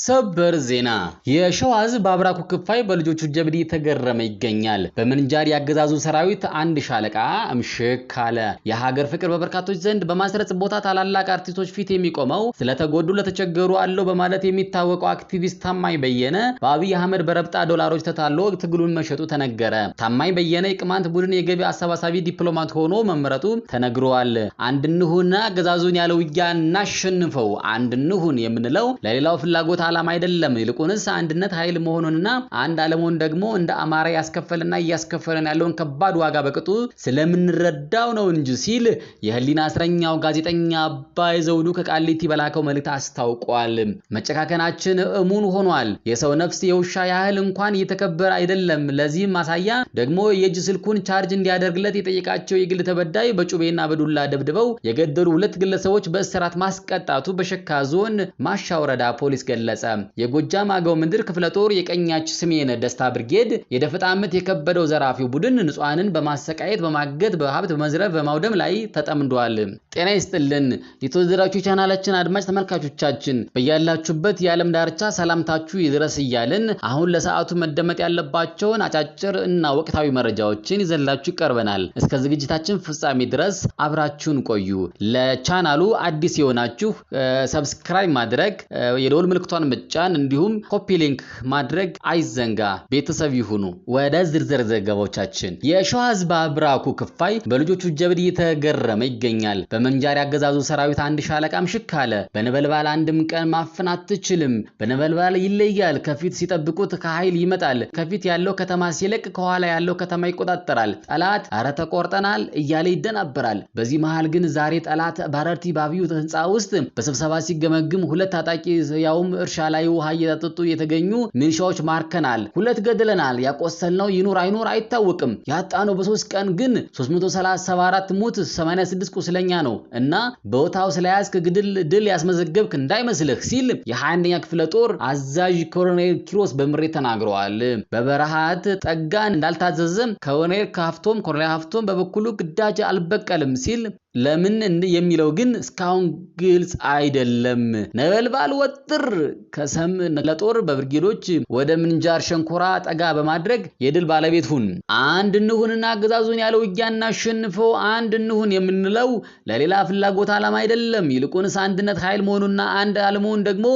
ሰበር ዜና የሸዋዝ ባብራኩ ክፋይ በልጆቹ ጀብድ ተገረመ ይገኛል። በመንጃር ያገዛዙ ሰራዊት አንድ ሻለቃ እምሽክ አለ። የሀገር ፍቅር በበርካቶች ዘንድ በማስረጽ ቦታ ታላላቅ አርቲስቶች ፊት የሚቆመው ስለተጎዱ ለተቸገሩ አለው በማለት የሚታወቀው አክቲቪስት ታማኝ በየነ በአብይ አህመድ በረብጣ ዶላሮች ተታሎ ትግሉን መሸጡ ተነገረ። ታማኝ በየነ የቅማንት ቡድን የገቢ አሰባሳቢ ዲፕሎማት ሆኖ መመረጡ ተነግሯል። አንድንሁን አገዛዙን ያለው ውጊያ እናሸንፈው አንድንሁን የምንለው ለሌላው ፍላጎት ዓላማ አይደለም ይልቁንስ አንድነት ኃይል መሆኑንና አንድ ዓለሙን ደግሞ እንደ አማራ ያስከፈለና ያስከፈለን ያለውን ከባድ ዋጋ በቅጡ ስለምንረዳው ነው እንጂ ሲል የህሊና እስረኛው ጋዜጠኛ አባይ ዘውዱ ከቃሊቲ በላከው መልእክት አስታውቋል። መጨካከናችን እሙን ሆኗል። የሰው ነፍስ የውሻ ያህል እንኳን እየተከበረ አይደለም። ለዚህም ማሳያ ደግሞ የእጅ ስልኩን ቻርጅ እንዲያደርግለት የጠየቃቸው የግል ተበዳይ በጩቤና በዱላ ደብድበው የገደሉ ሁለት ግለሰቦች በእስራት ማስቀጣቱ በሸካ ዞን ማሻ ወረዳ ፖሊስ ገለጸ። የጎጃም አገው ምድር ክፍለ ጦር የቀኛች ስሜነ ደስታ ብርጌድ የደፈጣ ምት የከበደው ዘራፊው ቡድን ንጹሃንን በማሰቃየት በማገት በሀብት በመዝረፍ በማውደም ላይ ተጠምዷል። ጤና ይስጥልን የተወደዳችሁ ቻናላችን አድማጭ ተመልካቾቻችን በያላችሁበት የዓለም ዳርቻ ሰላምታችሁ ይድረስ እያልን አሁን ለሰዓቱ መደመጥ ያለባቸውን አጫጭር እና ወቅታዊ መረጃዎችን ይዘንላችሁ ቀርበናል። እስከ ዝግጅታችን ፍጻሜ ድረስ አብራችሁን ቆዩ። ለቻናሉ አዲስ የሆናችሁ ሰብስክራይብ ማድረግ የደወል ምልክቷን መጫን እንዲሁም ኮፒ ሊንክ ማድረግ አይዘንጋ። ቤተሰብ ይሁኑ። ወደ ዝርዝር ዘገባዎቻችን የሸዋ ህዝብ ባብራኩ ክፋይ በልጆቹ ጀብድ እየተገረመ ይገኛል። በመንጃር ያገዛዙ ሰራዊት አንድ ሻለቃ እምሽክ አለ። በነበልባል አንድም ቀን ማፈን አትችልም። በነበልባል ይለያል። ከፊት ሲጠብቁት ከኃይል ይመጣል። ከፊት ያለው ከተማ ሲለቅ ከኋላ ያለው ከተማ ይቆጣጠራል። ጠላት አረ ተቆርጠናል እያለ ይደናበራል። በዚህ መሃል ግን ዛሬ ጠላት ባረርቲ ባቢው ህንጻ ውስጥ በስብሰባ ሲገመግም ሁለት ታጣቂ ያውም እርሻ ላይ ውሃ እየጠጡ የተገኙ ሚሊሻዎች ማርከናል። ሁለት ገድለናል። ያቆሰልነው ይኑር አይኑር አይታወቅም። ያጣነው በ3 ቀን ግን 374 ሙት 86 ቁስለኛ ነው እና በቦታው ስለያዝክ ድል ያስመዘገብክ እንዳይመስልህ ሲል የ21ኛ ክፍለ ጦር አዛዥ ኮሎኔል ኪሮስ በምሬት ተናግረዋል። በበረሃት ጠጋን እንዳልታዘዘ ኮሎኔል ሀፍቶም በበኩሉ ግዳጅ አልበቀልም ሲል ለምን የሚለው ግን እስካሁን ግልጽ አይደለም። ነበልባል ወጥር ከሰም ለጦር በብርጌዶች ወደ ምንጃር ሸንኮራ ጠጋ በማድረግ የድል ባለቤት ሁን። አንድ እንሁንና አገዛዙን ያለው ውጊያ እናሸንፈው አንድ እንሁን የምንለው ለሌላ ፍላጎት ዓላማ አይደለም ይልቁንስ አንድነት ኃይል መሆኑና አንድ ዓለሙን ደግሞ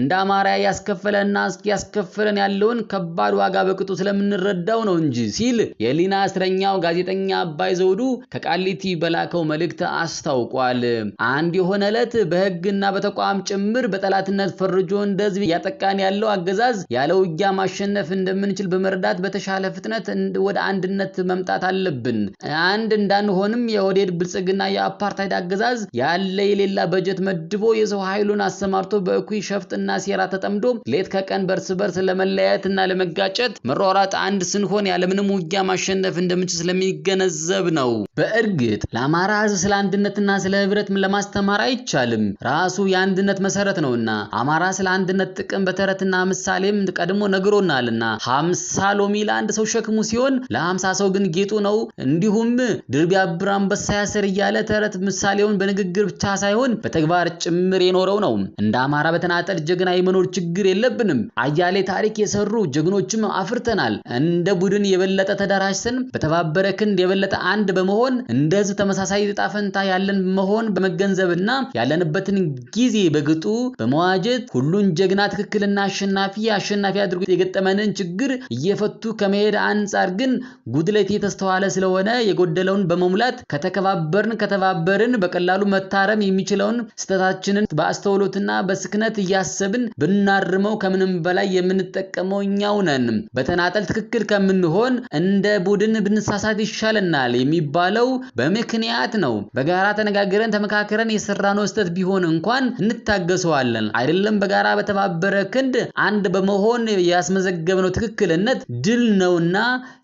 እንደ አማራ ያስከፈለና ያስከፈለን ያለውን ከባድ ዋጋ በቅጡ ስለምንረዳው ነው እንጂ ሲል የህሊና እስረኛው ጋዜጠኛ አባይ ዘውዱ ከቃሊቲ በላከው መልእክት አስታውቋል። አንድ የሆነ ዕለት በህግና በተቋም ጭምር በጠላትነት ፈርጆ እንደዚህ ያጠቃን ያለው አገዛዝ ያለው ውጊያ ማሸነፍ እንደምንችል በመረዳት በተሻለ ፍጥነት ወደ አንድነት መምጣት አለብን። አንድ እንዳንሆንም የኦህዴድ ብልጽግና የአፓርታይድ አገዛዝ ያለ የሌላ በጀት መድቦ የሰው ኃይሉን አሰማርቶ በእኩይ ሸፍጥና ሴራ ተጠምዶ ሌት ከቀን በርስ ለመለያየትና ለመጋጨት መሯሯጥ አንድ ስንሆን ያለምንም ውጊያ ማሸነፍ እንደምንችል ስለሚገነዘብ ነው። በእርግጥ ለአማራ ህዝብ ስለ አንድነትና ስለ ህብረት ለማስተማር አይቻልም። ራሱ የአንድነት መሰረት ነውና አማራ ስለ አንድነት ጥቅም በተረትና ምሳሌም ቀድሞ ነግሮናልና 50 ሎሚ ለአንድ ሰው ሸክሙ ሲሆን ለ50 ሰው ግን ጌጡ ነው። እንዲሁም ድር ቢያብር አንበሳ ያስር እያለ ተረት ምሳሌውን በንግግር ብቻ ሳይሆን በተግባር ጭምር የኖረው ነው። እንደ አማራ በተናጠል ጀግና የመኖር ችግር የለብንም። አያሌ ታሪክ የሰሩ ጀግኖችም አፍርተናል። እንደ ቡድን የበለጠ ተደራጅተን በተባበረ ክንድ የበለጠ አንድ በመሆን እንደዚህ ተመሳሳይ ጣፈንታ ያለን መሆን በመገንዘብና ያለንበትን ጊዜ በግጡ በመዋጀት ሁሉን ጀግና ትክክልና አሸናፊ አድርጎ የገጠመንን ችግር እየፈቱ ከመሄድ አንጻር ግን ጉድለት የተስተዋለ ስለሆነ የጎደለውን በመሙላት ከተባበርን በቀላሉ መታረም የሚችለውን ስተታችንን በአስተውሎትና በስክነት እያሰብን ብናርመው ከምንም በላይ የምንጠቀመው እኛው ነን። በተናጠል ትክክል ከምንሆን እንደ ቡድን ብንሳሳት ይሻለናል የሚባለው በምክንያት ነው። በጋራ ተነጋግረን ተመካከረን የሰራነው ስተት ቢሆን እንኳን እንታገሰዋለን። አይደለም በጋራ በተባበረ ክንድ አንድ በመሆን ያስመዘገብነው ትክክልነት ድል ነውና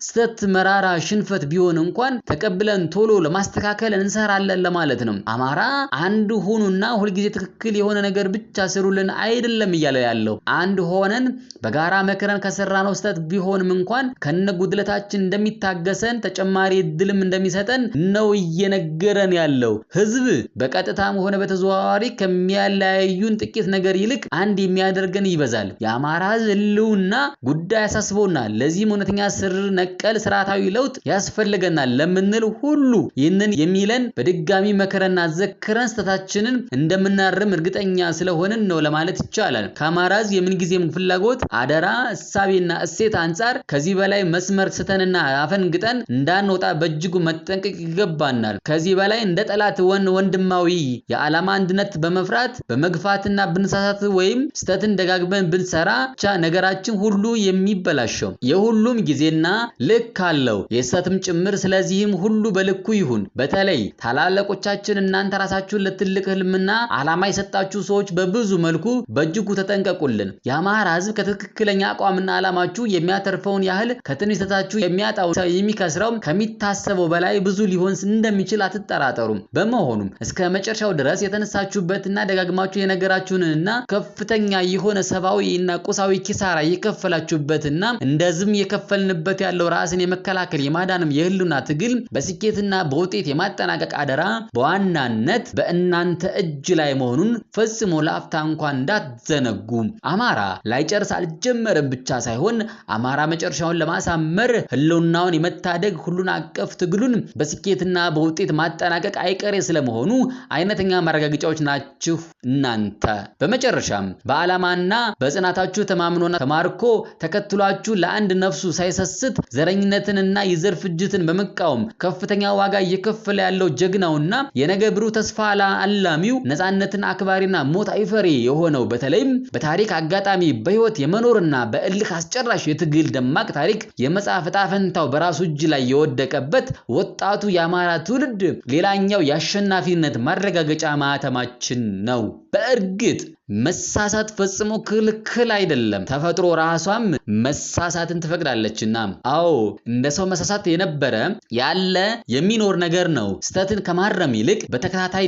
ስተት መራራ ሽንፈት ቢሆን እንኳን ተቀብለን ቶሎ ለማስተካከል እንሰራለን ለማለት ነው። አማራ አንድ ሁኑና ሁልጊዜ ትክክል የሆነ ነገር ብቻ ስሩልን አይደለም እያለ ያለው አንድ ሆነን በጋራ መከረን ከሰራነው ስተት ቢሆንም እንኳን ከነ ጉድለታችን እንደሚታገሰን ተጨማሪ ድልም እንደሚሰጠን ነው እየነገረን ያለው ህዝብ በቀጥታም ሆነ በተዘዋዋሪ ከሚያለያዩን ጥቂት ነገር ይልቅ አንድ የሚያደርገን ይበዛል። የአማራ ህዝብ ህልውና ጉዳይ ያሳስበውናል። ለዚህም እውነተኛ ስር ነቀል ስርዓታዊ ለውጥ ያስፈልገናል ለምንል ሁሉ ይህንን የሚለን በድጋሚ መከረና ዘክረን ስህተታችንን እንደምናርም እርግጠኛ ስለሆንን ነው ለማለት ይቻላል። ከአማራ ህዝብ የምንጊዜም ፍላጎት፣ አደራ፣ እሳቤና እሴት አንጻር ከዚህ በላይ መስመር ስተንና አፈንግጠን እንዳንወጣ በእጅጉ መጠንቀቅ ይገባናል። ከዚህ በላይ እንደ ጠላት ወንድማዊ የዓላማ አንድነት በመፍራት በመግፋትና ብንሳሳት ወይም ስተትን ደጋግበን ብንሰራ ብቻ ነገራችን ሁሉ የሚበላሸው። የሁሉም ጊዜና ልክ አለው፣ የስተትም ጭምር። ስለዚህም ሁሉ በልኩ ይሁን። በተለይ ታላላቆቻችን እናንተ ራሳችሁን ለትልቅ ህልምና ዓላማ የሰጣችሁ ሰዎች በብዙ መልኩ በእጅጉ ተጠንቀቁልን። የአማራ ህዝብ ከትክክለኛ አቋምና ዓላማችሁ የሚያተርፈውን ያህል ከትንሽ ስህተታችሁ የሚያጣው የሚከስረው ከሚታሰበው በላይ ብዙ ሊሆን እንደሚችል አትጠራጠሩም። በመሆኑም እስከ መጨረሻው ድረስ የተነሳችሁበትና ደጋግማችሁ የነገራችሁንና ከፍተኛ የሆነ ሰብአዊና ቁሳዊ ኪሳራ የከፈላችሁበትና እንደዝም የከፈልንበት ያለው ራስን የመከላከል የማዳንም የህልውና ትግል በስኬትና በውጤት የማጠናቀቅ አደራ በዋናነት በእናንተ እጅ ላይ መሆኑን ፈጽሞ ለአፍታ እንኳን እንዳትዘነጉ። አማራ ላይጨርስ አልጀመረም ብቻ ሳይሆን አማራ መጨረሻውን ለማሳመር ህልውናውን የመታደግ ሁሉን አቀፍ ትግሉን በስኬትና በውጤት ማጠናቀቅ አይቀሬ ስለመሆኑ አይነተኛ ማረጋገጫዎች ናችሁ እናንተ። በመጨረሻም በዓላማና በጽናታችሁ ተማምኖና ተማርኮ ተከትሏችሁ ለአንድ ነፍሱ ሳይሰስት ዘረኝነትንና የዘር ፍጅትን በመቃወም ከፍተኛ ዋጋ እየከፈለ ያለው ጀግናውና የነገ ብሩህ ተስፋ አላሚው ነፃነትን አክባሪና ሞት አይፈሪ የሆነው በተለይም በታሪክ አጋጣሚ በህይወት የመኖርና በእልህ አስጨራሽ የትግል ደማቅ ታሪክ የመጻፍ ዕጣ ፈንታው በራሱ እጅ ላይ የወደቀበት ወጣቱ የአማራ ትውልድ ሌላኛው የአሸናፊነት ማረጋገጫ ማህተማችን ነው። በእርግጥ መሳሳት ፈጽሞ ክልክል አይደለም። ተፈጥሮ ራሷም መሳሳትን ትፈቅዳለችና። አዎ እንደ ሰው መሳሳት የነበረ ያለ የሚኖር ነገር ነው። ስተትን ከማረም ይልቅ በተከታታይ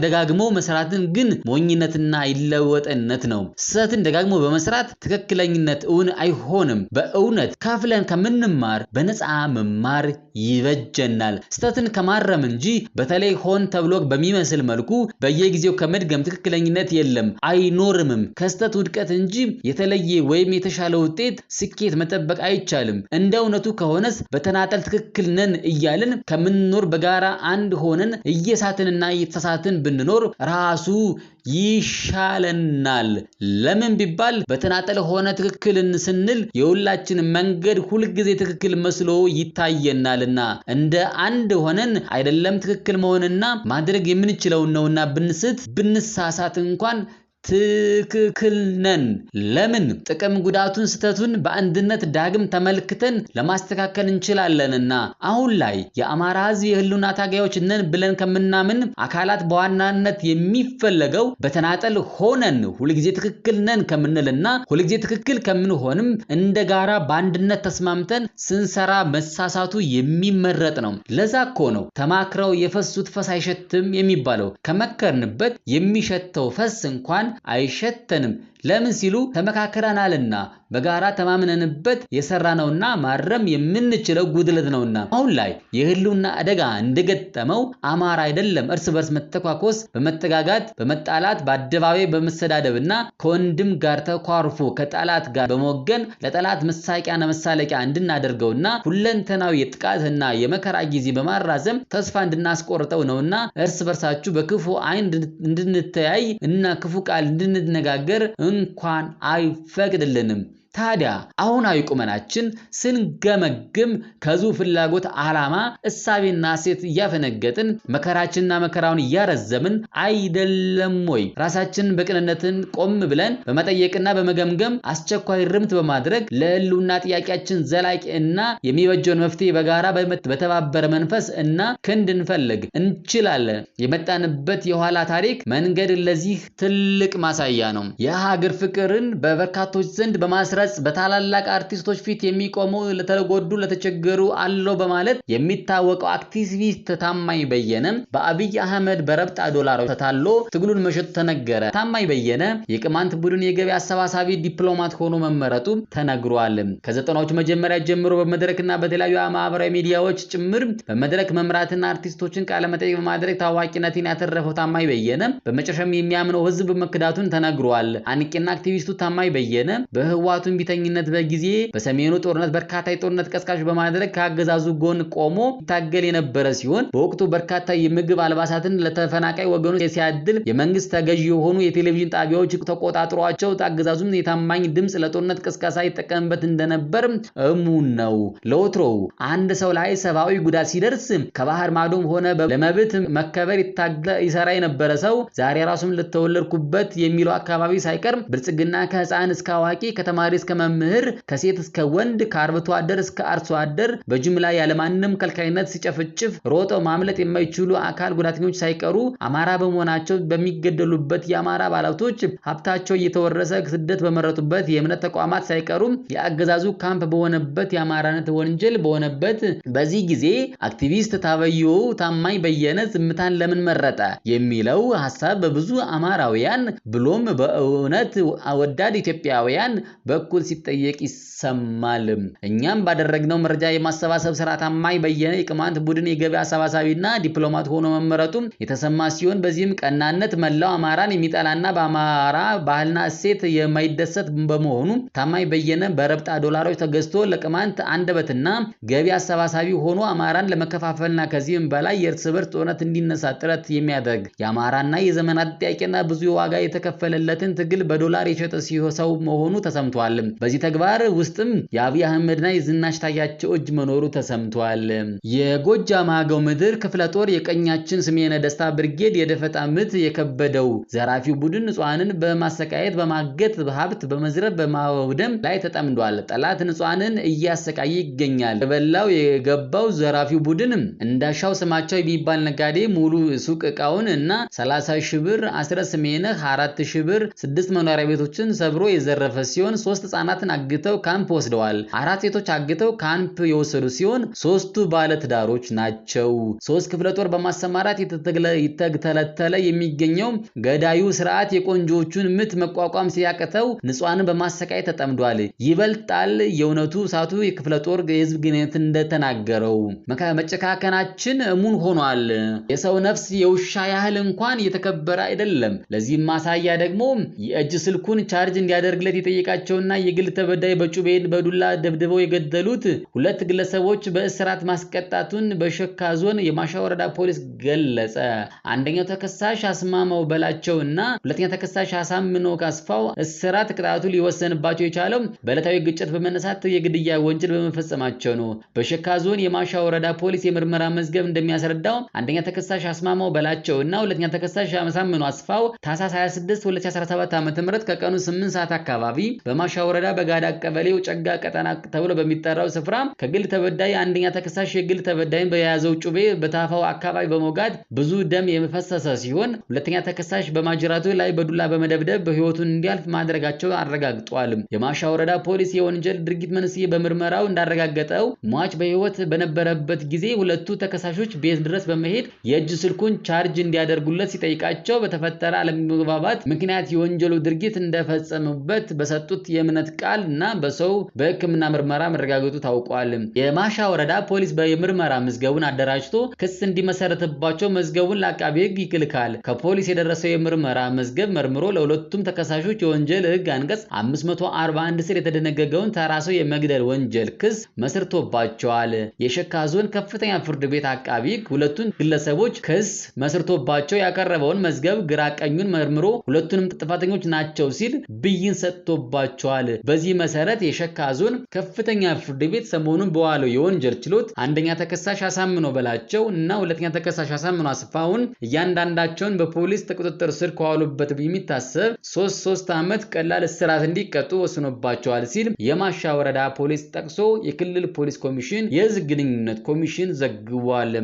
ደጋግሞ መስራትን ግን ሞኝነትና ይለወጥነት ነው። ስተትን ደጋግሞ በመስራት ትክክለኝነት እውን አይሆንም። በእውነት ከፍለን ከምንማር በነፃ መማር ይበጀናል። ስተትን ከማረም እንጂ በተለይ ሆን ተብሎ በሚመስል መልኩ በየጊዜው ከመድገም ትክክለኝነት የለም አይኖርምም። ከስተት ውድቀት እንጂ የተለየ ወይም የተሻለ ውጤት ስኬት መጠበቅ አይቻልም። እንደ እውነቱ ከሆነስ በተናጠል ትክክል ነን እያልን ከምንኖር በጋራ አንድ ሆነን እየሳትንና እየተሳሳትን ብንኖር ራሱ ይሻለናል። ለምን ቢባል በተናጠል ሆነ ትክክልን ስንል የሁላችን መንገድ ሁልጊዜ ትክክል መስሎ ይታየናልና እንደ አንድ ሆነን አይደለም ትክክል መሆንና ማድረግ የምንችለው ነውና ብንሳሳት እንኳን ትክክል ነን። ለምን? ጥቅም ጉዳቱን ስተቱን በአንድነት ዳግም ተመልክተን ለማስተካከል እንችላለንና። አሁን ላይ የአማራ ህዝብ የህልውና ታጋዮች ነን ብለን ከምናምን አካላት በዋናነት የሚፈለገው በተናጠል ሆነን ሁልጊዜ ትክክል ነን ከምንልና ሁልጊዜ ትክክል ከምንሆንም እንደ ጋራ በአንድነት ተስማምተን ስንሰራ መሳሳቱ የሚመረጥ ነው። ለዛ እኮ ነው ተማክረው የፈሱት ፈስ አይሸትም የሚባለው። ከመከርንበት የሚሸተው ፈስ እንኳን አይሸተንም። ለምን ሲሉ ተመካከረናልና በጋራ ተማምነንበት የሰራነውና ማረም የምንችለው ጉድለት ነውና። አሁን ላይ የህልውና አደጋ እንደገጠመው አማራ አይደለም እርስ በርስ መተኳኮስ፣ በመጠጋጋት፣ በመጣላት፣ በአደባባይ በመሰዳደብና ከወንድም ጋር ተኳርፎ ከጠላት ጋር በመወገን ለጠላት መሳቂያና መሳለቂያ እንድናደርገውና ሁለንተናዊ የጥቃትና የመከራ ጊዜ በማራዘም ተስፋ እንድናስቆርጠው ነውና እርስ በርሳችሁ በክፉ አይን እንድንተያይ እና ክፉ ቃል እንድንነጋገር እንኳን አይፈቅድልንም። ታዲያ አሁናዊ ቁመናችን ስንገመግም ከዙ ፍላጎት ዓላማ እሳቤና ሴት እያፈነገጥን መከራችንና መከራውን እያረዘምን አይደለም ወይ? ራሳችንን በቅንነትን ቆም ብለን በመጠየቅና በመገምገም አስቸኳይ ርምት በማድረግ ለህልውና ጥያቄያችን ዘላቂ እና የሚበጀውን መፍትሄ በጋራ በተባበረ መንፈስ እና ክንድ እንፈልግ እንችላለን። የመጣንበት የኋላ ታሪክ መንገድ ለዚህ ትልቅ ማሳያ ነው። የሀገር ፍቅርን በበርካቶች ዘንድ በማስረ በመቅረጽ በታላላቅ አርቲስቶች ፊት የሚቆመው ለተጎዱ ለተቸገሩ አለው በማለት የሚታወቀው አክቲቪስት ታማኝ በየነ በአብይ አህመድ በረብጣ ዶላሮች ተታሎ ትግሉን መሸጡ ተነገረ። ታማኝ በየነ የቅማንት ቡድን የገቢ አሰባሳቢ ዲፕሎማት ሆኖ መመረጡ ተነግሯል። ከዘጠናዎቹ መጀመሪያ ጀምሮ በመድረክና በተለያዩ ማህበራዊ ሚዲያዎች ጭምር በመድረክ መምራትና አርቲስቶችን ቃለ መጠይቅ በማድረግ ታዋቂነትን ያተረፈው ታማኝ በየነ በመጨረሻም የሚያምነው ህዝብ መክዳቱን ተነግሯል። አንቂና አክቲቪስቱ ታማኝ በየነ በህወሓቱ ቢተኝነት በጊዜ በሰሜኑ ጦርነት በርካታ የጦርነት ቀስቃሽ በማድረግ ከአገዛዙ ጎን ቆሞ ይታገል የነበረ ሲሆን በወቅቱ በርካታ የምግብ አልባሳትን ለተፈናቃይ ወገኖች ሲያድል የመንግስት ተገዢ የሆኑ የቴሌቪዥን ጣቢያዎች ተቆጣጥሯቸው አገዛዙም የታማኝ ድምጽ ለጦርነት ቅስቀሳ ይጠቀምበት እንደነበር እሙን ነው። ለወትሮው አንድ ሰው ላይ ሰብአዊ ጉዳት ሲደርስ ከባህር ማዶም ሆነ ለመብት መከበር ይሰራ የነበረ ሰው ዛሬ ራሱን ለተወለድኩበት የሚለው አካባቢ ሳይቀር ብልጽግና ከህፃን እስከ አዋቂ ከተማሪ እስከ መምህር ከሴት እስከ ወንድ ከአርብቶ አደር እስከ አርሶ አደር በጅምላ ያለማንም ከልካይነት ሲጨፍጭፍ ሮጠው ማምለጥ የማይችሉ አካል ጉዳተኞች ሳይቀሩ አማራ በመሆናቸው በሚገደሉበት የአማራ ባለሀብቶች ሀብታቸው እየተወረሰ ስደት በመረጡበት የእምነት ተቋማት ሳይቀሩ የአገዛዙ ካምፕ በሆነበት የአማራነት ወንጀል በሆነበት በዚህ ጊዜ አክቲቪስት ታማኝ በየነ ዝምታን ለምን መረጠ የሚለው ሐሳብ በብዙ አማራውያን ብሎም በእውነት ወዳድ ኢትዮጵያውያን በኩል ሲጠየቅ ይሰማል። እኛም ባደረግነው መረጃ የማሰባሰብ ስራ ታማኝ በየነ የቅማንት ቡድን የገቢ አሰባሳቢና ዲፕሎማት ሆኖ መመረጡ የተሰማ ሲሆን በዚህም ቀናነት መላው አማራን የሚጠላና በአማራ ባህልና እሴት የማይደሰት በመሆኑ ታማኝ በየነ በረብጣ ዶላሮች ተገዝቶ ለቅማንት አንደበትና ገቢ አሰባሳቢ ሆኖ አማራን ለመከፋፈልና ከዚህም በላይ የእርስ በርስ ጦርነት እንዲነሳ ጥረት የሚያደርግ የአማራና የዘመናት ጥያቄና ብዙ ዋጋ የተከፈለለትን ትግል በዶላር የሸጠ ሰው መሆኑ ተሰምቷል። በዚህ ተግባር ውስጥም የአብይ አህመድና የዝናሽ ታያቸው እጅ መኖሩ ተሰምቷል። የጎጃም አገው ምድር ክፍለ ጦር የቀኛችን ስሜነ ደስታ ብርጌድ የደፈጣ ምት የከበደው ዘራፊው ቡድን ንጹሃንን በማሰቃየት በማገት ሀብት በመዝረፍ በማውደም ላይ ተጠምዷል። ጠላት ንጹሃንን እያሰቃየ ይገኛል። በበላው የገባው ዘራፊው ቡድን እንዳሻው ስማቸው የሚባል ነጋዴ ሙሉ ሱቅ እቃውን እና 30 ሺህ ብር አስረስ ስሜነህ 4 ሺህ ብር 6 መኖሪያ ቤቶችን ሰብሮ የዘረፈ ሲሆን 3 ህጻናትን አግተው ካምፕ ወስደዋል። 4 ሴቶች አግተው ካምፕ የወሰዱ ሲሆን 3ቱ ባለ ትዳሮች ናቸው። 3 ክፍለ ጦር በማሰማራት የተተለተለ የሚገኘው ገዳዩ ስርዓት የቆንጆቹን ምት መቋቋም ሲያቅተው ንጹሃንን በማሰቃየት ተጠምዷል። ይበልጣል የእውነቱ እሳቱ የክፍለ ጦር የህዝብ ግንኙነት እንደተናገረው መጨካከናችን እሙን ሆኗል። የሰው ነፍስ የውሻ ያህል እንኳን የተከበረ አይደለም። ለዚህም ማሳያ ደግሞ የእጅ ስልኩን ቻርጅ እንዲያደርግለት የጠየቃቸውና የግል ተበዳይ በጩቤ በዱላ ደብድበው የገደሉት 2 ግለሰቦች በእስራት ማስቀጣቱን በሸካ ዞን የማሻ ወረዳ ፖሊስ ገለጸ። አንደኛው ተከሳሽ አስማማው በላቸውና ሁለተኛ ተከሳሽ አሳምነው ካስፋው እስራት ቅጣቱ ሊወሰንባቸው የቻለው በዕለታዊ ግጭት በመነሳት የግድያ ወንጀል በመፈጸማቸው ነው። በሸካ ዞን የማሻ ወረዳ ፖሊስ የምርመራ መዝገብ እንደሚያስረዳው አንደኛ ተከሳሽ አስማማው በላቸውና ሁለተኛ ተከሳሽ አሳምነው አስፋው ታህሳስ 26 2017 ዓ.ም ከቀኑ 8 ሰዓት አካባቢ በማሻ ወረዳ በጋዳ ቀበሌው ጨጋ ቀጠና ተብሎ በሚጠራው ስፍራ ከግል ተበዳይ አንደኛ ተከሳሽ የግል ተበዳይን በያዘው ጩቤ በታፋው አካባቢ በመውጋት ብዙ ደም የፈሰሰ ሲሆን ሁለተኛ ተከሳሽ በማጅራቱ ላይ በዱላ በመደብደብ በህይወቱን እንዲያልፍ ማድረጋቸው አረጋግጧል። የማሻ ወረዳ ፖሊስ የወንጀል ድርጊት መንስኤ በምርመራው እንዳረጋገጠው ሟች በህይወት በነበረበት ጊዜ 2ቱ ተከሳሾች ቤት ድረስ በመሄድ የእጅ ስልኩን ቻርጅ እንዲያደርጉለት ሲጠይቃቸው በተፈጠረ አለመግባባት ምክንያት የወንጀሉ ድርጊት እንደፈጸሙበት በሰጡት የእምነት ቃል እና በሰው በሕክምና ምርመራ መረጋገጡ ታውቋል። የማሻ ወረዳ ፖሊስ የምርመራ መዝገቡን አደራጅቶ ክስ እንዲመሰረትባቸው መዝገቡን ለአቃቤ ሕግ ይልካል። ከፖሊስ የደረሰው የምርመራ መዝገብ መርምሮ ለሁለቱም ተከሳሾች የወንጀል ሕግ አንቀጽ 541 ስር የተደነገገውን ተራ ሰው የመግደል ወንጀል ክስ መስርቶባቸዋል። የሸካ ዞን ከፍተኛ ፍርድ ቤት አቃቤ ሕግ ሁለቱን ግለሰቦች ክስ መስርቶባቸው ያቀረበውን መዝገብ ግራ ቀኙን መርምሮ ሁለቱንም ጥፋተኞች ናቸው ሲል ብይን ሰጥቶባቸዋል። በዚህ መሰረት የሸካ ዞን ከፍተኛ ፍርድ ቤት ሰሞኑን በዋለው የወንጀል ችሎት አንደኛ ተከሳሽ አሳምነው በላቸው እና ሁለተኛ ተከሳሽ አሳምነው አስፋውን እያንዳንዳቸውን በፖሊስ ቁጥጥር ስር ከዋሉበት የሚታሰብ 3 ዓመት ቀላል እስራት እንዲቀጡ ወስኖባቸዋል ሲል የማሻ ወረዳ ፖሊስ ጠቅሶ የክልል ፖሊስ ኮሚሽን የህዝብ ግንኙነት ኮሚሽን ዘግቧል።